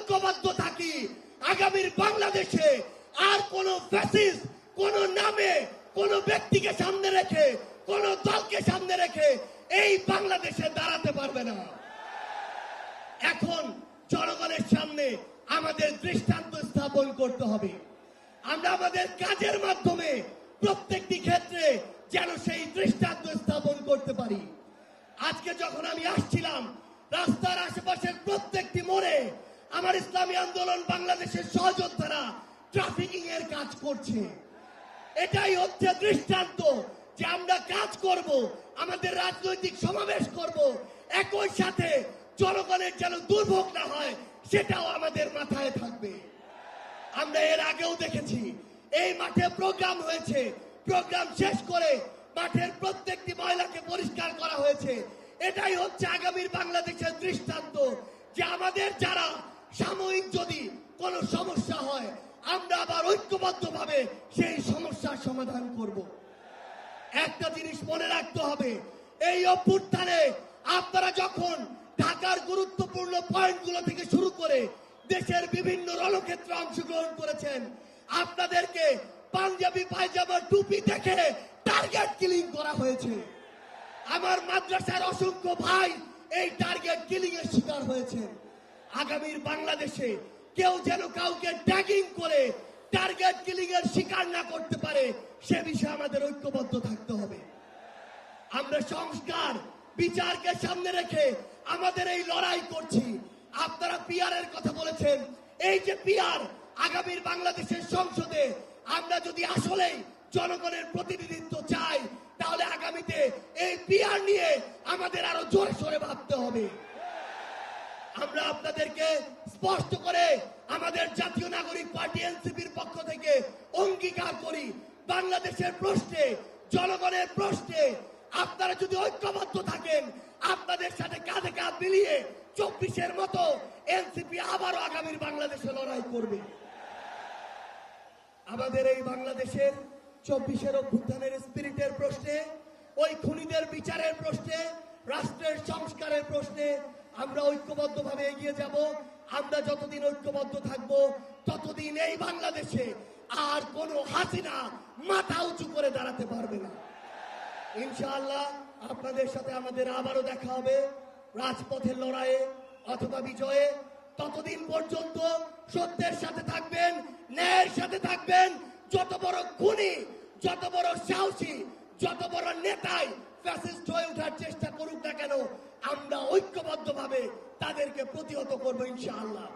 ঐক্যবদ্ধ থাকি আগামীর বাংলাদেশে আর কোন ফ্যাসিস্ট কোন নামে কোন ব্যক্তিকে সামনে রেখে কোন দলকে সামনে রেখে এই বাংলাদেশে দাঁড়াতে পারবে না। এখন জনগণের সামনে আমাদের দৃষ্টান্ত স্থাপন করতে হবে। আমরা আমাদের কাজের মাধ্যমে প্রত্যেকটি ক্ষেত্রে যেন সেই দৃষ্টান্ত স্থাপন করতে পারি। আজকে যখন আমি আসছিলাম রাস্তার আশেপাশের প্রত্যেকটি মোড়ে আমার ইসলামী আন্দোলন বাংলাদেশের সহযোদ্ধারা ট্রাফিকিং এর কাজ করছে। এটাই হচ্ছে দৃষ্টান্ত যে আমরা কাজ করব, আমাদের রাজনৈতিক সমাবেশ করব, একই সাথে জনগণের যেন দুর্ভোগ না হয় সেটাও আমাদের মাথায় থাকবে। আমরা এর আগেও দেখেছি এই মাঠে প্রোগ্রাম হয়েছে, প্রোগ্রাম শেষ করে মাঠের প্রত্যেকটি ময়লাকে পরিষ্কার করা হয়েছে। এটাই হচ্ছে আগামীর বাংলাদেশের দৃষ্টান্ত যে আমাদের যারা সাময়িক যদি কোনো সমস্যা হয় আমরা আবার ঐক্যবদ্ধভাবে সেই সমস্যার সমাধান করব। একটা জিনিস মনে রাখতে হবে, এই অভ্যুত্থানে আপনারা যখন ঢাকার গুরুত্বপূর্ণ পয়েন্টগুলো থেকে শুরু করে দেশের বিভিন্ন রণক্ষেত্রে অংশগ্রহণ করেছেন, আপনাদেরকে পাঞ্জাবি পায়জামা টুপি দেখে টার্গেট কিলিং করা হয়েছে। আমার মাদ্রাসার অসংখ্য ভাই এই টার্গেট কিলিং এর শিকার হয়েছে। আগামীর বাংলাদেশে কেউ যেন কাউকে ট্যাগিং করে টার্গেট কিলিং এর শিকার না করতে পারে সে বিষয়ে আমাদের ঐক্যবদ্ধ থাকতে হবে। আমরা সংস্কার বিচারকে সামনে রেখে আমাদের এই লড়াই করছি। আপনারা পিআর এর কথা বলেছেন, এই যে পিআর আগামীর বাংলাদেশের সংসদে আমরা যদি আসলেই জনগণের প্রতিনিধিত্ব চাই তাহলে আগামীতে এই পিআর নিয়ে আমাদের আরো জোরে সোরে ভাবতে হবে। আমরা আপনাদেরকে স্পষ্ট করে আমাদের জাতীয় নাগরিক পার্টি এনসিপির পক্ষ থেকে অঙ্গীকার করি, বাংলাদেশের প্রশ্নে জনগণের প্রশ্নে আপনারা যদি ঐক্যবদ্ধ থাকেন আপনাদের সাথে কাঁধে কাঁধ মিলিয়ে 24-এর মতো এনসিপি আবারও আগামীর বাংলাদেশে লড়াই করবে। আমাদের এই বাংলাদেশের 24-এর অভ্যুত্থানের স্পিরিটের প্রশ্নে, ওই খুনিদের বিচারের প্রশ্নে, রাষ্ট্রের সংস্কারের প্রশ্নে আমরা ঐক্যবদ্ধভাবে এগিয়ে যাব। আমরা যতদিন ঐক্যবদ্ধ থাকব ততদিন এই বাংলাদেশে আর কোনো হাসিনা মাথা উঁচু করে দাঁড়াতে পারবে না। ইনশাআল্লাহ আপনাদের সাথে আমাদের আবারও দেখা হবে রাজপথের লড়াইয়ে অথবা বিজয়ে। ততদিন পর্যন্ত সত্যের সাথে থাকবেন, ন্যায়ের সাথে থাকবেন। যত বড় খুনি, যত বড় সাহসী, যত বড় নেতাই ফ্যাসিস্ট হয়ে ওঠার চেষ্টা করুক না কেন আমরা ঐক্যবদ্ধভাবে তাদেরকে প্রতিহত করবো ইনশাআল্লাহ।